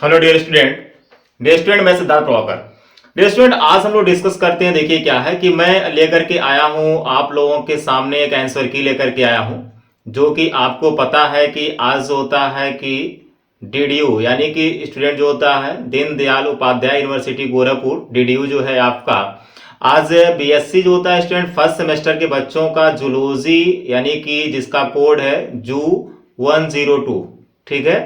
Hello dear student मैं Siddharth Prabhakar. Dear student आज हम लोग डिस्कस करते हैं। देखिए क्या है कि मैं लेकर के आया हूं आप लोगों के सामने एक आंसर की लेकर के आया हूं, जो कि आपको पता है कि आज जो होता है कि डीडीयू यानी कि स्टूडेंट जो होता है दीनदयाल उपाध्याय यूनिवर्सिटी गोरखपुर डीडीयू जो है आपका आज बीएससी जो होता है स्टूडेंट फर्स्ट सेमेस्टर के बच्चों का जूलॉजी यानी कि जिसका कोड है जू 102, ठीक है।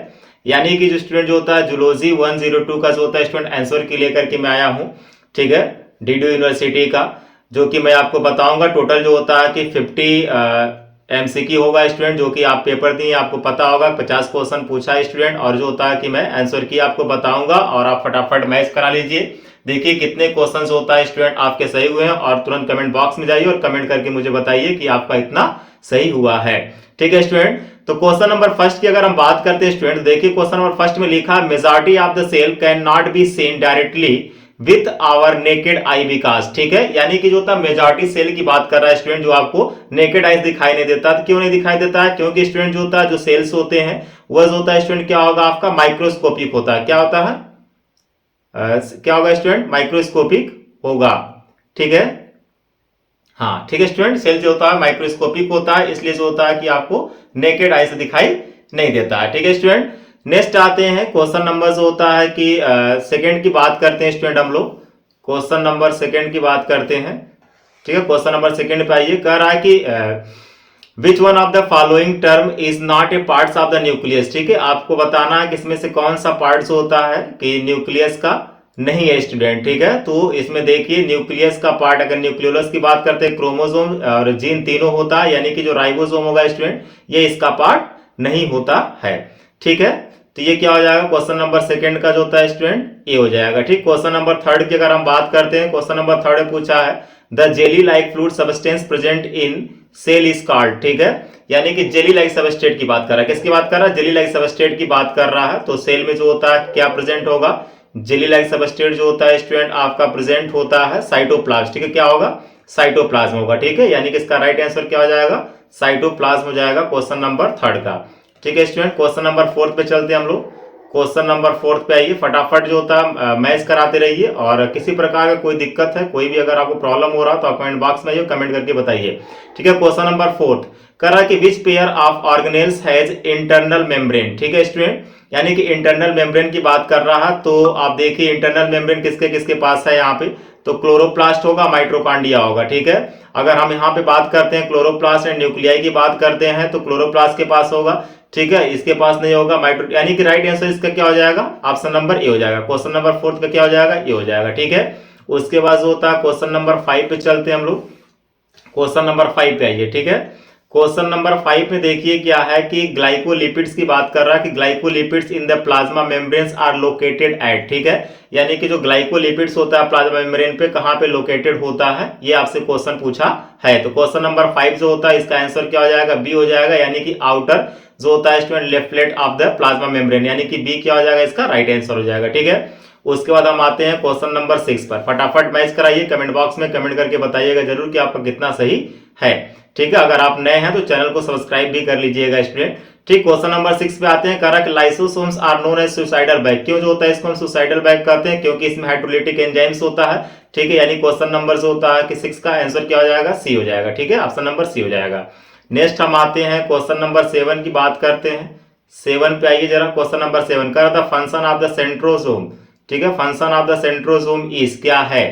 यानी कि जो स्टूडेंट जो होता है जूलॉजी 102 का जो होता है स्टूडेंट आंसर की लेकर के मैं आया हूं, ठीक है, डीडीयू यूनिवर्सिटी का, जो कि मैं आपको बताऊंगा। टोटल जो होता है कि 50 एमसीक्यू होगा स्टूडेंट, जो कि आप पेपर दिए आपको पता होगा 50 क्वेश्चन पूछा है स्टूडेंट, और जो होता है कि मैं आंसर की आपको बताऊंगा और आप फटाफट मैच करा लीजिए। देखिए कितने क्वेश्चंस होता है स्टूडेंट आपके सही हुए हैं, और तुरंत कमेंट बॉक्स में जाइए और कमेंट करके मुझे बताइए कि आपका इतना सही हुआ है, ठीक है स्टूडेंट। तो क्वेश्चन नंबर फर्स्ट की अगर हम बात करते हैं स्टूडेंट, देखिए क्वेश्चन नंबर फर्स्ट में लिखा majority of the cell can not be seen directly with our naked eye because, ठीक है। यानी कि जो होता है मेजॉरिटी सेल की बात कर रहा है स्टूडेंट, जो आपको नेकेड आइज दिखाई नहीं देता। तो क्यों नहीं दिखाई देता है? क्योंकि स्टूडेंट जो होता है जो सेल्स होते हैं वह जो होता है स्टूडेंट क्या होगा आपका माइक्रोस्कोपिक होता है। क्या होता है? क्या होगा स्टूडेंट? माइक्रोस्कोपिक होगा, ठीक है। हाँ ठीक है स्टूडेंट, सेल जो होता है माइक्रोस्कोपिक होता है, इसलिए जो होता है कि आपको नेकेड आई से दिखाई नहीं देता है, ठीक है स्टूडेंट। नेक्स्ट आते हैं क्वेश्चन नंबर जो होता है कि सेकंड की बात करते हैं स्टूडेंट हम लोग। क्वेश्चन नंबर सेकंड की बात करते हैं, ठीक है। क्वेश्चन नंबर सेकंड पे आइए, कह रहा है कि which one of the following term is not a parts of the nucleus, ठीक है। आपको बताना है कि इसमें से कौन सा पार्ट होता है कि न्यूक्लियस का नहीं है स्टूडेंट, ठीक है। तो इसमें देखिए न्यूक्लियस का पार्ट, अगर न्यूक्लियोलस की बात करते हैं क्रोमोसोम और जीन तीनों होता है, यानी कि जो राइबोसोम होगा स्टूडेंट ये इसका पार्ट नहीं होता है, ठीक है। तो ये क्या हो जाएगा क्वेश्चन नंबर सेकंड का जो होता है स्टूडेंट ये हो जाएगा, ठीक। क्वेश्चन नंबर थर्ड की अगर हम बात करते हैं, क्वेश्चन नंबर थर्ड में पूछा है the jelly like fluid substance present in cell is called, ठीक है। यानी कि जेली लाइक सबस्ट्रेट की बात कर रहा है। किसकी बात कर रहा है? जेली लाइक सबस्ट्रेट की बात कर रहा है। तो सेल में जो होता है क्या प्रेजेंट होगा? जेली लाइक सबस्ट्रेट जो होता है स्टूडेंट आपका प्रेजेंट होता है साइटोप्लाज्म, ठीक है। क्या होगा? साइटोप्लाज्म होगा, ठीक है। यानी कि इसका राइट आंसर क्या हो जाएगा? साइटोप्लाज्म हो जाएगा क्वेश्चन नंबर थर्ड का, ठीक है स्टूडेंट। क्वेश्चन नंबर फोर्थ पे चलते हैं हम लोग। क्वेश्चन नंबर फोर्थ पे आइए, फटाफट जो होता है मैच कराते रहिए, और किसी प्रकार का कोई दिक्कत है, कोई भी अगर आपको प्रॉब्लम हो रहा तो आप कमेंट बॉक्स में आइए कमेंट करके बताइए, ठीक है। क्वेश्चन नंबर फोर्थ कर रहा है कि which pair of organelles has internal membrane, ठीक है स्टूडेंट। यानी कि इंटरनल मेम्ब्रेन की बात कर रहा है। तो आप देखिए इंटरनल मेम्ब्रेन किसके किसके पास है यहाँ पे, तो क्लोरोप्लास्ट होगा, माइट्रोकॉन्ड्रिया होगा, ठीक है। अगर हम यहाँ पे बात करते हैं क्लोरोप्लास्ट एंड न्यूक्लियाई की बात करते हैं तो क्लोरोप्लास्ट के पास होगा, ठीक है। इसके पास नहीं होगा माइट्रो, यानी कि राइट आंसर इसका क्या हो जाएगा? ऑप्शन नंबर ए हो जाएगा। क्वेश्चन नंबर फोर्थ का क्या हो जाएगा? ये हो जाएगा, ठीक है। उसके बाद जो होता है क्वेश्चन नंबर 5 पे चलते हैं हम लोग। क्वेश्चन नंबर 5 पे आइए, ठीक है। क्वेश्चन नंबर 5 में देखिए क्या है कि ग्लाइकोलिपिड्स की बात कर रहा है कि glycolipids in the plasma membranes are located at, ठीक है। यानी कि जो ग्लाइकोलिपिड्स होता है प्लाज्मा मेम्ब्रेन पे कहां पे लोकेटेड होता है, ये आपसे क्वेश्चन पूछा है। तो क्वेश्चन नंबर 5 जो होता है इसका आंसर क्या हो जाएगा? बी हो जाएगा, यानी कि आउटर जो होता है student left plate of the plasma membrane, यानी कि बी क्या हो जाएगा? इसका राइट आंसर हो जाएगा, ठीक है। उसके बाद हम आते हैं क्वेश्चन नंबर 6 पर। फटाफट मैच कराइए, कमेंट बॉक्स में कमेंट करके बताइएगा जरूर कि आपका कितना सही है, ठीक है। अगर आप नए हैं तो चैनल को सब्सक्राइब भी कर लीजिएगा स्टूडेंट, ठीक। क्वेश्चन नंबर 6 पे आते हैं, कह रहा है lysosomes are known as suicidal bag. क्यों जो होता है इसको हम सुसाइडल बैग कहते हैं? क्योंकि इसमें हाइड्रोलिटिक एंजाइम्स होता है, ठीक है। यानी क्वेश्चन नंबर जो होता है कि 6 का आंसर क्या हो जाएगा? सी हो जाएगा, ठीक है। ऑप्शन नंबर सी हो जाएगा। नेक्स्ट हम आते हैं क्वेश्चन नंबर 7 की बात करते हैं। 7 पे आइए जरा। क्वेश्चन नंबर 7 कह रहा था फंक्शन ऑफ द सेंट्रोसोम, ठीक है। Function of the centrosome is क्या है,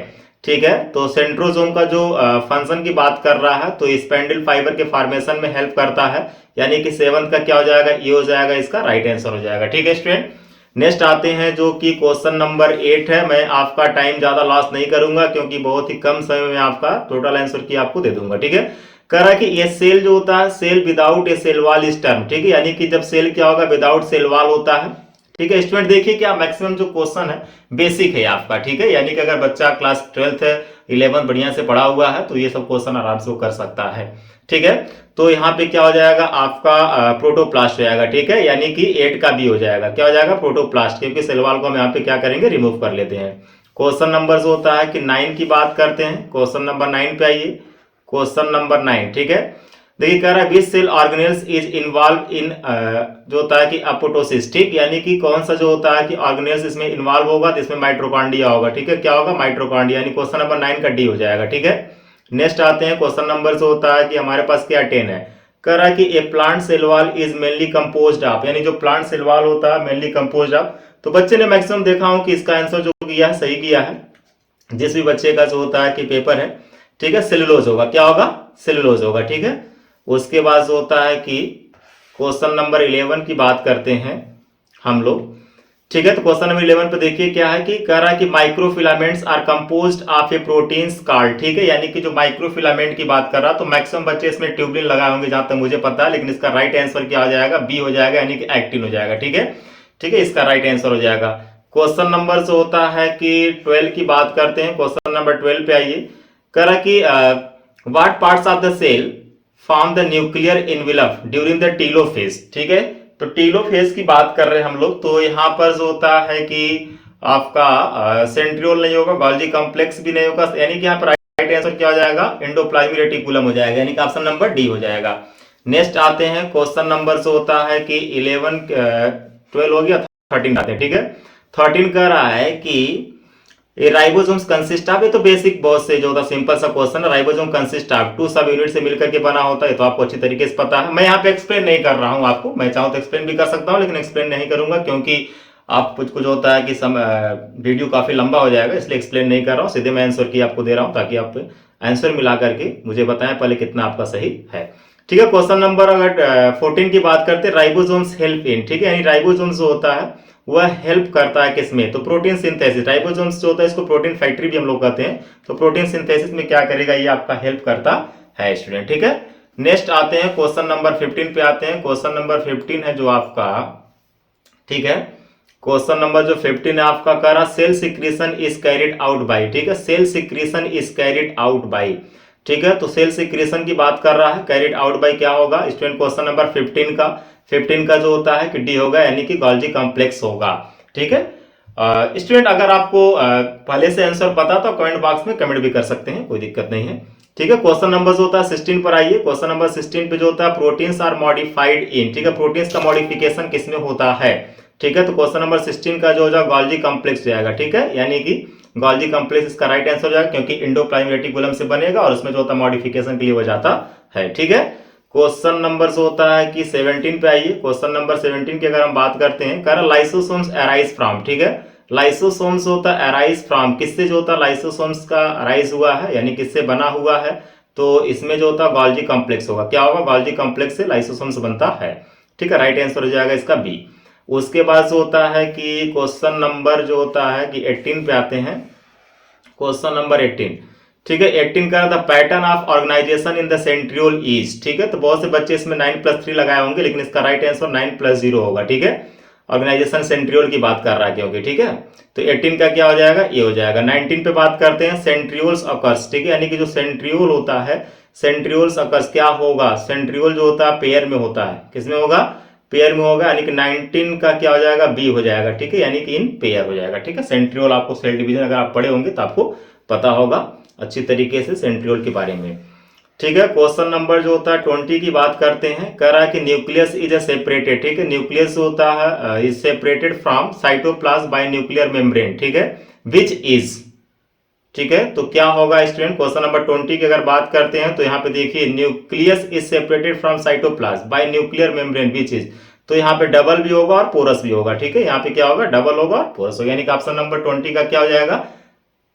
ठीक है। तो सेंट्रोसोम का जो फंक्शन की बात कर रहा है तो स्पेंडल फाइबर के फॉर्मेशन में हेल्प करता है, यानी कि 7 का क्या हो जाएगा? ये हो जाएगा, इसका राइट आंसर हो जाएगा, ठीक है स्टूडेंट। नेक्स्ट आते हैं जो कि क्वेश्चन नंबर 8 है। मैं आपका टाइम ज्यादा लॉस नहीं करूंगा क्योंकि बहुत ही कम समय में आपका टोटल आंसर की आपको दे दूंगा, ठीक है। कह रहा है कि ये सेल जो होता है cell without a cell wall is term, ठीक है। यानी कि जब सेल क्या होगा? विदाउट सेल वॉल होता है, ठीक है स्टूडेंट। देखिए क्या मैक्सिमम जो क्वेश्चन है बेसिक है आपका, ठीक है। यानी कि अगर बच्चा क्लास 12th है 11th बढ़िया से पढ़ा हुआ है तो ये सब क्वेश्चन आराम से वो कर सकता है, ठीक है। तो यहाँ पे क्या हो जाएगा आपका प्रोटोप्लास्ट हो जाएगा, ठीक है। यानी कि 8 का बी हो जाएगा, क्या हो जाएगा? प्रोटोप्लास्ट, क्योंकि सेलवाल को हम यहाँ पे क्या करेंगे? रिमूव कर लेते हैं। क्वेश्चन नंबर जो होता है कि 9 की बात करते हैं। क्वेश्चन नंबर 9 पे आइए। क्वेश्चन नंबर 9, ठीक है। देखिए कह रहा है which cell organelles is involve in जो होता है कि अपोटोसिस, ठीक, यानी कि कौन सा जो होता है कि ऑर्गेनेल्स इसमें इन्वॉल्व होगा, तो इसमें माइट्रोकॉन्ड्रिया होगा, ठीक है, क्या होगा, माइट्रोकॉन्ड्रिया, यानी क्वेश्चन नंबर 9 का डी हो जाएगा, ठीक है। नेक्स्ट आते हैं क्वेश्चन नंबर जो होता है कि हमारे पास क्या 10 है, कह रहा है कि a plant cell wall is mainly composed of, यानी जो प्लांट सेल वॉल होता है मेनली कंपोज्ड ऑफ, तो बच्चे ने मैक्सिमम देखा हूं कि इसका आंसर जो किया है सही किया है। जिस भी बच्चे का जो होता है कि पेपर है, ठीक है, सेलुलोज होगा, क्या होगा, सेलुलोज होगा, ठीक है। उसके बाद जो होता है कि क्वेश्चन नंबर 11 की बात करते हैं हम लोग, ठीक है। तो क्वेश्चन नंबर 11 पे देखिए क्या है कि कह रहा है कि microfilaments are composed of a proteins called, ठीक है, यानी कि जो माइक्रोफिलामेंट की बात कर रहा, तो मैक्सिमम बच्चे इसमें ट्यूबलिन लगाए होंगे जहां तक मुझे पता है, लेकिन इसका राइट आंसर क्या हो जाएगा, बी हो जाएगा, यानी कि एक्टिन हो जाएगा, ठीक है, ठीक है, इसका राइट आंसर हो जाएगा। क्वेश्चन नंबर जो होता है कि 12 की बात करते हैं, क्वेश्चन नंबर 12 पे आइए, कह रहा कि what parts of the cell form the nuclear envelope during the telophase, ठीक है। तो टीलोफेज की बात कर रहे हैं हम लोग, तो यहाँ पर जो होता है कि आपका सेंट्रियोल नहीं होगा, गोल्जी कॉम्प्लेक्स भी नहीं होगा, यानी कि यहाँ पर राइट आंसर क्या हो जाएगा, एंडोप्लाज्मिक रेटिकुलम हो जाएगा, यानी कि ऑप्शन नंबर डी हो जाएगा। नेक्स्ट आते हैं क्वेश्चन नंबर जो होता है कि 11 12 हो गया, 13 आते हैं, ठीक है। 13 कह रहा है कि ये राइबोसोम्स कंसिस्ट ऑफ, ये तो बेसिक बहुत से जो होता सिंपल सा क्वेश्चन है, राइबोसोम कंसिस्ट ऑफ 2 सब यूनिट से मिलकर के बना होता है, तो आपको अच्छी तरीके से पता है। मैं यहाँ पे एक्सप्लेन नहीं कर रहा हूँ आपको, मैं चाहूँ तो एक्सप्लेन भी कर सकता हूँ, लेकिन एक्सप्लेन नहीं करूंगा क्योंकि आप कुछ कुछ होता है कि वीडियो काफी लंबा हो जाएगा, इसलिए एक्सप्लेन नहीं कर रहा हूँ, सीधे मैं आंसर की आपको दे रहा हूँ ताकि आप आंसर मिला करके मुझे बताएं पहले कितना आपका सही है, ठीक है। क्वेश्चन नंबर अगर 14 की बात करते हैं, राइबोसोम्स हेल्प इन, ठीक है, यानी राइबोसोम्स जो होता है वह हेल्प करता है किसमें, तो प्रोटीन सिंथेसिस, राइबोसोम्स जो होता है इसको प्रोटीन फैक्ट्री भी हम लोग कहते हैं, तो प्रोटीन सिंथेसिस में क्या करेगा, ये आपका हेल्प करता है स्टूडेंट, ठीक है। नेक्स्ट आते हैं क्वेश्चन नंबर 15 पे आते हैं, क्वेश्चन नंबर 15 है जो आपका, ठीक है, क्वेश्चन नंबर जो 15 है आपका कह रहा cell secretion is carried out by, ठीक है, cell secretion is carried out by, ठीक है, तो सेल सिक्रीशन की बात कर रहा है, कैरिड आउट बाई क्या होगा स्टूडेंट, क्वेश्चन नंबर 15 का जो होता है कि डी होगा, यानी कि गोल्जी कॉम्प्लेक्स होगा, ठीक है। स्टूडेंट अगर आपको पहले से आंसर पता तो कमेंट बॉक्स में कमेंट भी कर सकते हैं, कोई दिक्कत नहीं है, ठीक है। क्वेश्चन नंबर जो होता है 16 पर आइए, क्वेश्चन नंबर 16 पे जो होता है प्रोटीन्स आर मॉडिफाइड इन, ठीक है, प्रोटीन्स का मॉडिफिकेशन किसमें होता है, ठीक है, तो क्वेश्चन नंबर 16 का जो होगा गोल्जी कॉम्प्लेक्स जाएगा, ठीक है, यानी कि गोल्जी कॉम्प्लेक्स इसका राइट आंसर हो जाएगा क्योंकि एंडोप्लाज्मिक रेटिकुलम से बनेगा और उसमें जो होता है मॉडिफिकेशन के लिए हो जाता है, ठीक है। क्वेश्चन नंबर जो होता है कि 17 पे आइए, क्वेश्चन नंबर 17 की अगर हम बात करते हैं, कह रहा लाइसोसोम्स अराइज फ्रॉम, ठीक है, लाइसोसोम्स होता है अराइज फ्रॉम, किससे जो होता है लाइसोसोम्स का अराइज हुआ है, यानी किससे बना हुआ है, तो इसमें जो होता है गोल्जी कॉम्प्लेक्स होगा, क्या होगा, गोल्जी कॉम्प्लेक्स से लाइसोसोम्स बनता है, ठीक है, राइट आंसर हो जाएगा इसका बी। उसके बाद जो होता है कि क्वेश्चन नंबर जो होता है कि 18 पे आते हैं, क्वेश्चन नंबर 18, ठीक है, 18 का the pattern of organisation in the centriole is, ठीक है, तो बहुत से बच्चे इसमें 9+3 लगाए होंगे, लेकिन इसका राइट आंसर 9+0 होगा, ठीक है, ऑर्गेनाइजेशन सेंट्रियोल की बात कर रहा है क्योंकि, ठीक है, तो 18 का क्या हो जाएगा, ये हो जाएगा। 19 पे बात करते हैं सेंट्रियोल्स अकर्स, ठीक है, यानी कि जो सेंट्रियोल होता है, सेंट्रियोल्स अकर्स क्या होगा, सेंट्रियोल जो होता है पेयर में होता है, किसमें होगा, पेयर में होगा, यानी कि 19 का क्या हो जाएगा, बी हो जाएगा, ठीक है, यानी कि इन पेयर हो जाएगा, ठीक है। सेंट्रियोल आपको सेल डिवीजन अगर आप पढ़े होंगे तो आपको पता होगा अच्छी तरीके से सेंट्रियोल के बारे में, ठीक है। क्वेश्चन नंबर जो होता है 20 की बात करते हैं, कह रहा है कि न्यूक्लियस इज ए सेपरेटेड, ठीक है, न्यूक्लियस होता है is separated from cytoplasm bye nuclear membrane, ठीक है, विच इज, ठीक है, तो क्या होगा स्टूडेंट, क्वेश्चन नंबर 20 की अगर बात करते हैं तो यहाँ पे देखिए nucleus is separated from cytoplasm bye nuclear membrane which is, तो यहाँ पे डबल भी होगा और पोरस भी होगा, ठीक है, यहाँ पे क्या होगा, डबल होगा और पोरस होगा, यानी कि ऑप्शन नंबर 20 का क्या हो जाएगा,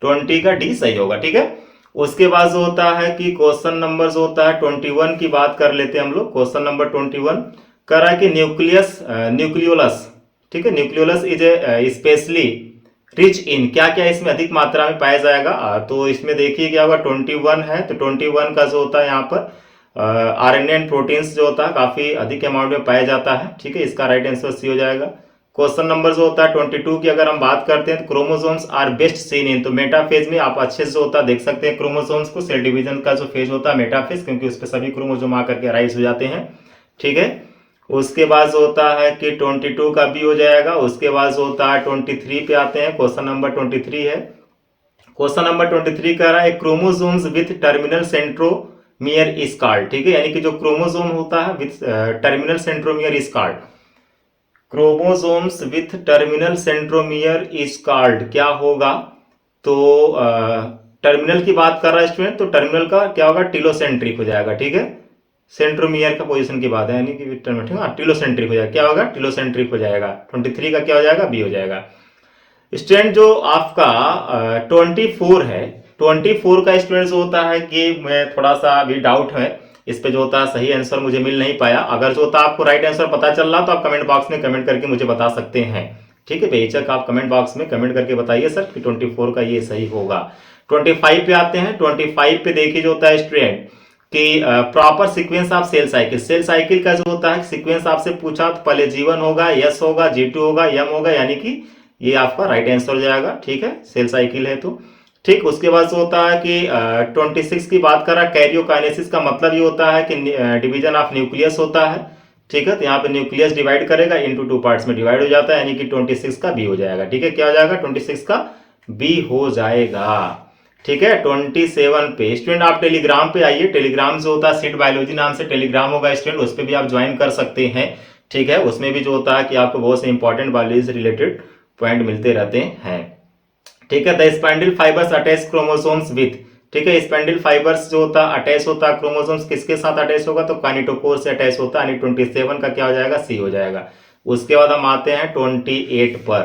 20 का डी सही होगा, ठीक है। उसके बाद जो होता है कि क्वेश्चन नंबर जो होता है 21 की बात कर लेते हैं हम लोग, क्वेश्चन नंबर 21 कह रहा है कि न्यूक्लियोलस, ठीक है, nucleolus is a specially rich in, क्या क्या इसमें अधिक मात्रा में पाया जाएगा, तो इसमें देखिए क्या होगा 21 है, तो 21 का जो होता है यहाँ पर आरएनए एंड प्रोटीन्स जो होता है काफी अधिक अमाउंट में पाया जाता है, ठीक है, इसका राइट आंसर सी हो जाएगा। क्वेश्चन नंबर जो होता है 22 की अगर हम बात करते हैं, तो chromosomes are best seen in, तो मेटाफेज में आप अच्छे से होता है देख सकते हैं क्रोमोसोम्स को, सेल डिवीजन का जो फेज होता है मेटाफेज, क्योंकि उस पर सभी क्रोमोसोम आकर के राइज हो जाते हैं, ठीक है। उसके बाद जो होता है कि 22 का भी हो जाएगा। उसके बाद जो होता है 23 पे आते हैं, क्वेश्चन नंबर 23 है। क्वेश्चन नंबर 23 कह रहा है chromosomes with terminal centromere is called, ठीक है, यानी कि जो क्रोमोसोम होता है with terminal centromere is called, chromosomes with terminal centromere is called क्या होगा, तो टर्मिनल की बात कर रहा है स्टूडेंट, तो टर्मिनल का क्या होगा, टिलोसेंट्रिक हो जाएगा, ठीक है, सेंट्रोमियर का पोजीशन की बात है, यानी कि टिलोसेंट्रिक हो जाएगा, क्या होगा, टिलोसेंट्रिक हो जाएगा, 23 का क्या हो जाएगा, बी हो जाएगा। स्टूडेंट जो आपका 24 है, 24 का स्टूडेंट जो होता है कि मैं थोड़ा सा अभी डाउट है इस पे, जो होता है सही आंसर मुझे मिल नहीं पाया, अगर जो होता है आपको राइट आंसर पता चल रहा तो आप कमेंट बॉक्स में कमेंट करके मुझे बता सकते हैं, ठीक है, बेहिचक आप कमेंट बॉक्स में कमेंट करके बताइए सर कि 24 का ये सही होगा। 25 पे आते हैं, 25 पे देखिए जो होता है स्टूडेंट कि proper sequence of cell cycle, cell cycle का जो होता है सीक्वेंस आपसे पूछा तो पहले G1 होगा, S होगा, G2 होगा, M होगा, यानी कि ये आपका राइट आंसर हो जाएगा, ठीक है, सेल साइकिल है तो ठीक। उसके बाद जो होता है कि 26 की बात कर रहा है, कैरियोकाइनेसिस का मतलब ये होता है कि डिवीजन ऑफ न्यूक्लियस होता है, ठीक है, तो यहाँ पे न्यूक्लियस डिवाइड करेगा इनटू 2 पार्ट्स में डिवाइड हो जाता है, यानी कि 26 का बी हो जाएगा, ठीक है, क्या हो जाएगा, 26 का बी हो जाएगा, ठीक है। 27 पे स्टूडेंट आप टेलीग्राम पे आइए, टेलीग्राम जो होता है सीट बायोलॉजी नाम से टेलीग्राम होगा स्टूडेंट, उस पर भी आप ज्वाइन कर सकते हैं, ठीक है, उसमें भी जो होता है कि आपको बहुत से इंपॉर्टेंट बायोलॉजी से रिलेटेड पॉइंट मिलते रहते हैं, ठीक है। The spindle fibres attach chromosomes with, ठीक है, स्पैंडल फाइबर्स जो होता है अटैच होता है क्रोमोसोम्स किसके साथ अटैच होगा, तो काइनेटोकोर से अटैच होता है, यानी 27 का क्या हो जाएगा, सी हो जाएगा। उसके बाद हम आते हैं 28 पर,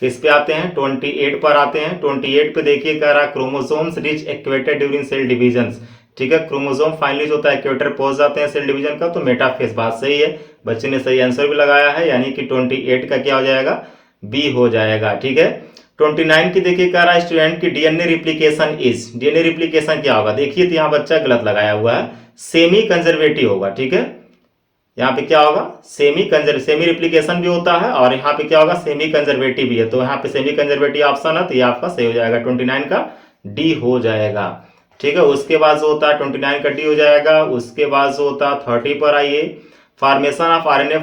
किस पे आते हैं, 28 पर आते हैं। 28 पे देखिए कह रहा chromosomes reach equator during cell division, ठीक है, क्रोमोसोम फाइनली जो होता है इक्वेटर पहुंच जाते हैं सेल डिवीजन का, तो मेटाफेज, बात सही है, बच्चे ने सही आंसर भी लगाया है, यानी कि 28 का क्या हो जाएगा, बी हो जाएगा, ठीक है। 29 की देखिए कह रहा है स्टूडेंट की DNA replication is, DNA replication क्या होगा, देखिए तो यहाँ बच्चा गलत लगाया हुआ है, सेमी कंजर्वेटिव होगा, ठीक है, यहाँ पे क्या होगा, सेमी रिप्लीकेशन भी होता है और यहाँ पे क्या होगा, सेमी कंजर्वेटिव भी है, तो यहाँ पे सेमी कंजर्वेटिव ऑप्शन है, तो ये आपका सही हो जाएगा, 29 का डी हो जाएगा, ठीक है। उसके बाद जो होता है 29 का डी हो जाएगा। उसके बाद जो होता है 30 पर आइए, formation of RNA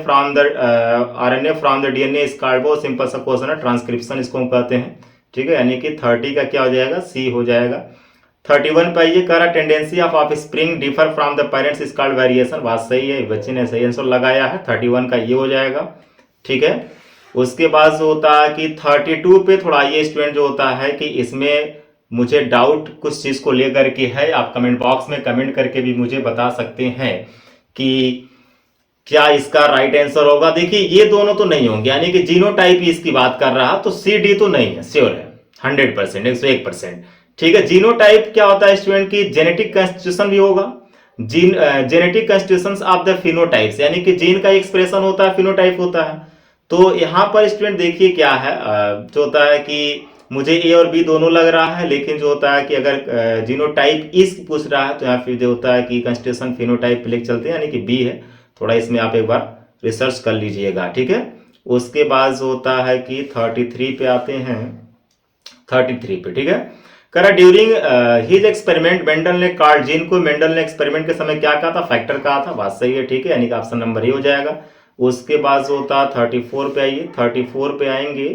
from the DNA is called, बहुत सिंपल सा क्वेश्चन है, ट्रांसक्रिप्शन इसको हम कहते हैं, ठीक है, यानी कि 30 का क्या हो जाएगा, सी हो जाएगा। 31 पे ये कह रहा tendency of of spring differ from the parents is called variation, बात सही है, बच्चे ने सही आंसर लगाया है, 31 का ये हो जाएगा, ठीक है। उसके बाद जो होता है कि 32 पे थोड़ा ये स्टूडेंट जो होता है कि इसमें मुझे डाउट कुछ चीज को लेकर के है, आप कमेंट बॉक्स में कमेंट करके भी मुझे बता सकते हैं कि क्या इसका राइट आंसर होगा। देखिए ये दोनों तो नहीं होंगे, यानी कि जीनोटाइप इसकी बात कर रहा, तो सी डी तो नहीं है, श्योर है 100%, 101%, ठीक है। जीनोटाइप क्या होता है स्टूडेंट की, जेनेटिक कॉन्स्टिट्यूशन भी होगा, genetic constitution of the phenotypes, यानी कि जीन का एक्सप्रेशन होता है, फिनोटाइप होता है। तो यहाँ पर स्टूडेंट देखिए क्या है, जो होता है कि मुझे ए और बी दोनों लग रहा है, लेकिन जो होता है कि अगर जीनोटाइप इस पूछ रहा है तो यहाँ फिर जो होता है कि कॉन्स्टिट्यूशन फिनोटाइप लेके चलते हैं, यानी कि बी है, थोड़ा इसमें आप एक बार रिसर्च कर लीजिएगा, ठीक है। उसके बाद जो होता है कि 33 पे आते हैं, 33 पे, ठीक है, करा ड्यूरिंग हिज एक्सपेरिमेंट मेंडल ने कार्ड जीन को, मेंडल ने एक्सपेरिमेंट के समय क्या कहा था, फैक्टर कहा था, बात सही है, ठीक है, यानी कि ऑप्शन नंबर ये हो जाएगा। उसके बाद जो होता है 34 पे आइए, 34 पे आएंगे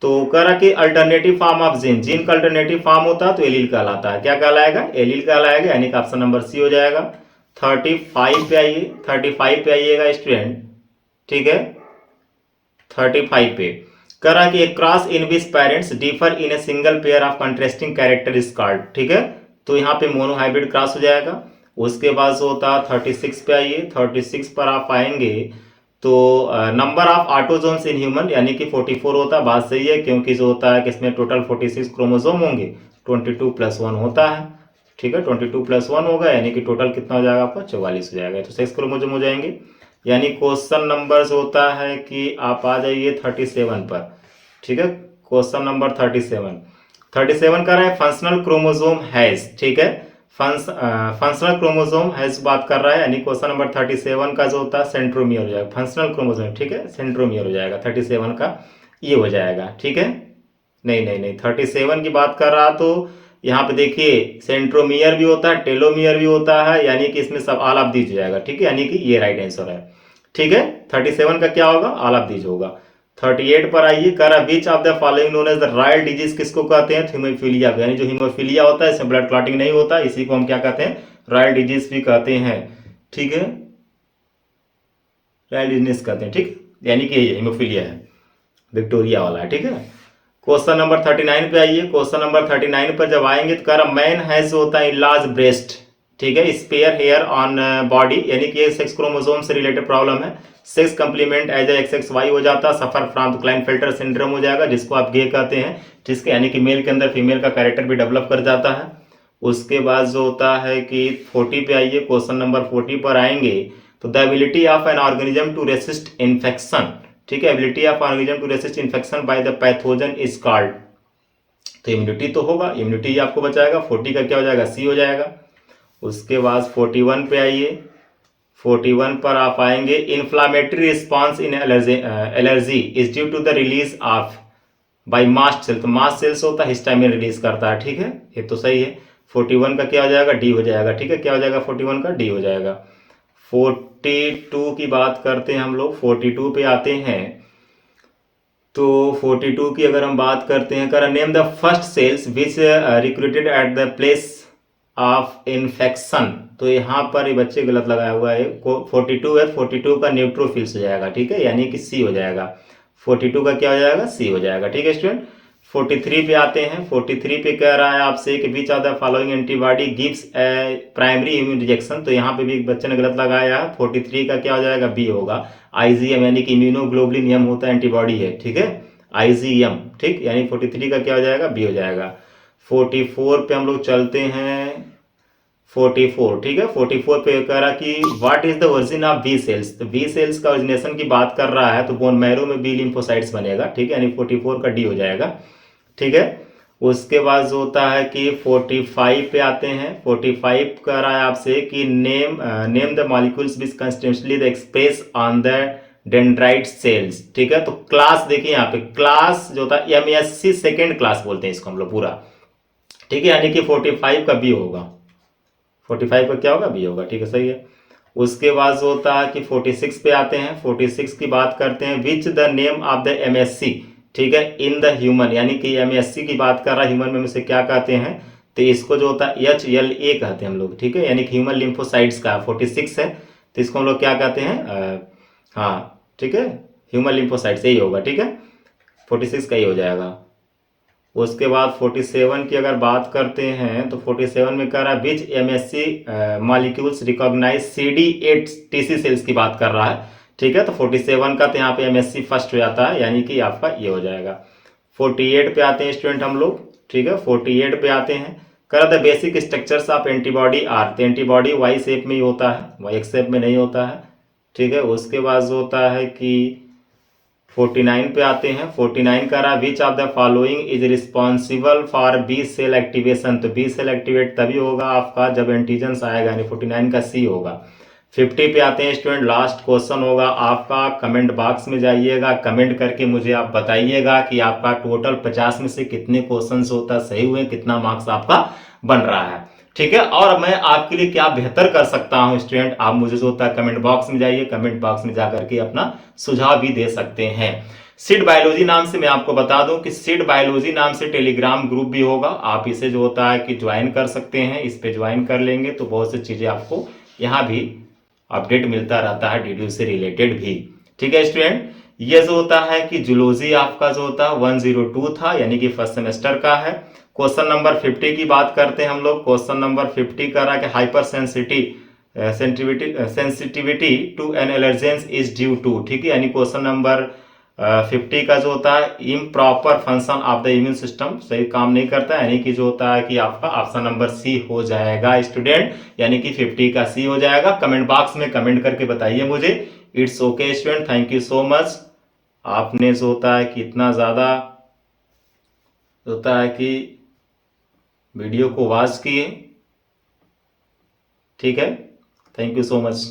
तो करा कि alternative form of gene, gene का अल्टरनेटिव फॉर्म होता है तो एलील कहलाता है, क्या कहलाएगा, एलील कहलाएगा, यानी कि ऑप्शन नंबर सी हो जाएगा। 35 पे आइए, 35 पे आइएगा स्टूडेंट, ठीक है, 35 पे करा कि cross in which parents differ in a single pair of contrasting character is called, ठीक है, तो यहाँ पे मोनोहाइब्रिड क्रॉस हो जाएगा। उसके बाद जो होता है 36 पे आइए, 36 पर आप आएंगे तो number of autosomes in human, यानी कि 44 होता है, बात सही है, क्योंकि जो होता है कि इसमें टोटल 46 क्रोमोसोम होंगे, 22 + 1 होता है, ठीक है, 22 + 1 होगा, यानी कि टोटल कितना हो जाएगा आपका, 44 हो जाएगा, तो 6 क्रोमोसोम हो जाएंगे। यानी क्वेश्चन नंबर जो होता है कि आप आ जाइए 37 पर, ठीक है, क्वेश्चन नंबर 37 कर रहा है फंक्शनल क्रोमोसोम हैज, ठीक है, फंक्शनल क्रोमोसोम हैज बात कर रहा है, यानी क्वेश्चन नंबर 37 का जो होता है सेंट्रोमियर हो जाएगा, फंक्शनल क्रोमोसोम, ठीक है, सेंट्रोमियर हो जाएगा, 37 का ये हो जाएगा, ठीक है, नहीं 37 की बात कर रहा, तो यहाँ पे देखिए सेंट्रोमियर भी होता है, टेलोमियर भी होता है, यानी कि इसमें सब ऑल ऑफ दीज हो जाएगा, ठीक है, यानी कि ये राइट आंसर है, ठीक है। 37 का क्या होगा, ऑल ऑफ दीज होगा। 38 पर आइए, कह रहा which of the following known as the royal disease किसको कहते हैं, हीमोफीलिया, यानी जो हीमोफीलिया होता है इसमें ब्लड क्लॉटिंग नहीं होता, इसी को हम क्या कहते हैं, रॉयल डिजीज भी कहते हैं, ठीक है, रॉयल डिजीज कहते हैं, ठीक, यानी कि ये हीमोफीलिया है, विक्टोरिया वाला है, ठीक है। क्वेश्चन नंबर 39 पे आइए। क्वेश्चन नंबर 39 पर जब आएंगे तो कह रहा मैन हैज होता है लार्ज ब्रेस्ट, ठीक है, स्पेयर हेयर ऑन बॉडी, यानी कि ये सेक्स क्रोमोसोम से रिलेटेड प्रॉब्लम है। सेक्स कंप्लीमेंट एज XXY हो जाता, सफर फ्रॉम क्लाइनफेल्टर सिंड्रोम हो जाएगा, जिसको आप गे कहते हैं, ठीक है, यानी कि मेल के अंदर फीमेल का कैरेक्टर भी डेवलप कर जाता है। उसके बाद जो होता है कि 40 पे आइए। क्वेश्चन नंबर 40 पर आएंगे तो the ability of an organism to resist infection, ठीक है, ability of organism to resist infection by the pathogen is called. तो इम्यूनिटी तो होगा, इम्यूनिटी आपको बचाएगा। 40 का क्या हो जाएगा, सी हो जाएगा। उसके बाद 41 पे आइए। 41 पर आप आएंगे inflammatory response in allergy is due to the release of by mast cell, तो मास्ट सेल्स होता है हिस्टामिन रिलीज करता है, ठीक है, ये तो सही है। 41 का क्या हो जाएगा, डी हो जाएगा, ठीक है, क्या हो जाएगा 41 का, डी हो जाएगा। 42 की बात करते हैं हम लोग, 42 पे आते हैं। तो 42 की अगर हम बात करते हैं, कर name the first cells which recruited at the place of infection, तो यहाँ पर ये बच्चे गलत लगाया हुआ है, 42 है, 42 का न्यूट्रोफिल्स हो जाएगा, ठीक है, यानी कि सी हो जाएगा। 42 का क्या हो जाएगा, सी हो जाएगा, ठीक है स्टूडेंट। 43 पे आते हैं। 43 पे कह रहा है आपसे कि विच of the following antibody gives A primary immune rejection, तो यहाँ पे भी एक बच्चे ने गलत लगाया है। 43 का क्या हो जाएगा, बी होगा। आईजीएम यानी कि इम्यूनोग्लोबुलिन एम होता है, एंटीबॉडी है, ठीक है, आईजीएम, ठीक, यानी 43 का क्या हो जाएगा, बी हो जाएगा। 44 पे हम लोग चलते हैं। 44, ठीक है, 44 पे कह रहा कि what is the origin of B cells, तो बी सेल्स का ओरिजिनेशन की बात कर रहा है, तो बोन मैरो में बी लिम्फोसाइट्स बनेगा, ठीक है, यानी 44 का डी हो जाएगा, ठीक है। उसके बाद जो होता है कि 45 पे आते हैं। 45 कह रहा है आपसे कि name the molecules which constituently the express on the dendrite cells, ठीक है। तो क्लास देखिए यहाँ पे, क्लास जो होता है MSC सेकेंड क्लास बोलते हैं इसको हम लोग पूरा, ठीक है, यानी कि 45 का बी होगा। 45 का क्या होगा, बी होगा, ठीक है, सही है। उसके बाद जो होता है कि 46 पे आते हैं। 46 की बात करते हैं, which the name of the MSC, ठीक है, इन द ह्यूमन, यानी कि MSC की बात कर रहा है, ह्यूमन में से क्या कहते हैं, तो इसको जो होता है HLA कहते हैं हम लोग, ठीक है, यानी कि ह्यूमन लिम्फोसाइट्स का 46 है, तो इसको हम लोग क्या कहते हैं, हाँ, ठीक है, ह्यूमन लिम्फोसाइट्स यही होगा, ठीक है, 46 का ही हो जाएगा। उसके बाद 47 की अगर बात करते हैं तो 47 में कह रहा है which MSC molecules recognise CD8 TC cells की बात कर रहा है, ठीक है, तो 47 का तो यहाँ पे MSC फर्स्ट हो जाता है, यानी कि आपका ये हो जाएगा। 48 पे आते हैं स्टूडेंट हम लोग, ठीक है, 48 पे आते हैं। कह रहा the basic structures of antibody are, तो एंटीबॉडी वाई शेप में ही होता है, वाई एक्स शेप में नहीं होता है, ठीक है। उसके बाद जो होता है कि 49 पे आते हैं। 49 का रहा which of the following is responsible for B cell activation, तो बी सेल एक्टिवेट तभी होगा आपका जब एंटीजेंस आएगा, यानी 49 का सी होगा। 50 पे आते हैं स्टूडेंट, लास्ट क्वेश्चन होगा आपका। कमेंट बॉक्स में जाइएगा, कमेंट करके मुझे आप बताइएगा कि आपका टोटल 50 में से कितने क्वेश्चन होता सही हुए, कितना मार्क्स आपका बन रहा है, ठीक है, और मैं आपके लिए क्या बेहतर कर सकता हूं स्टूडेंट, आप मुझे जो होता है कमेंट बॉक्स में जाइए, कमेंट बॉक्स में जाकर के अपना सुझाव भी दे सकते हैं। सीड बायोलॉजी नाम से मैं आपको बता दूं कि सीड बायोलॉजी नाम से टेलीग्राम ग्रुप भी होगा, आप इसे जो होता है कि ज्वाइन कर सकते हैं। इस पे ज्वाइन कर लेंगे तो बहुत सी चीजें आपको यहाँ भी अपडेट मिलता रहता है DDU से रिलेटेड भी, ठीक है स्टूडेंट। ये जो होता है कि जूलॉजी आपका जो होता है 102 था, यानी कि फर्स्ट सेमेस्टर का है। क्वेश्चन नंबर 50 की बात करते हैं हम लोग। क्वेश्चन नंबर 50 कर रहा है कि hypersensitivity to an allergens is due to, ठीक है, यानी क्वेश्चन नंबर 50 का जो होता है improper function of the immune system, सही काम नहीं करता है, यानी कि जो होता है कि आपका ऑप्शन नंबर सी हो जाएगा स्टूडेंट, यानी कि 50 का सी हो जाएगा। कमेंट बॉक्स में कमेंट करके बताइए मुझे। It's okay student, thank you so much. आपने जो होता है कि इतना ज़्यादा होता है कि वीडियो को वॉच किए, ठीक है, थैंक यू सो मच।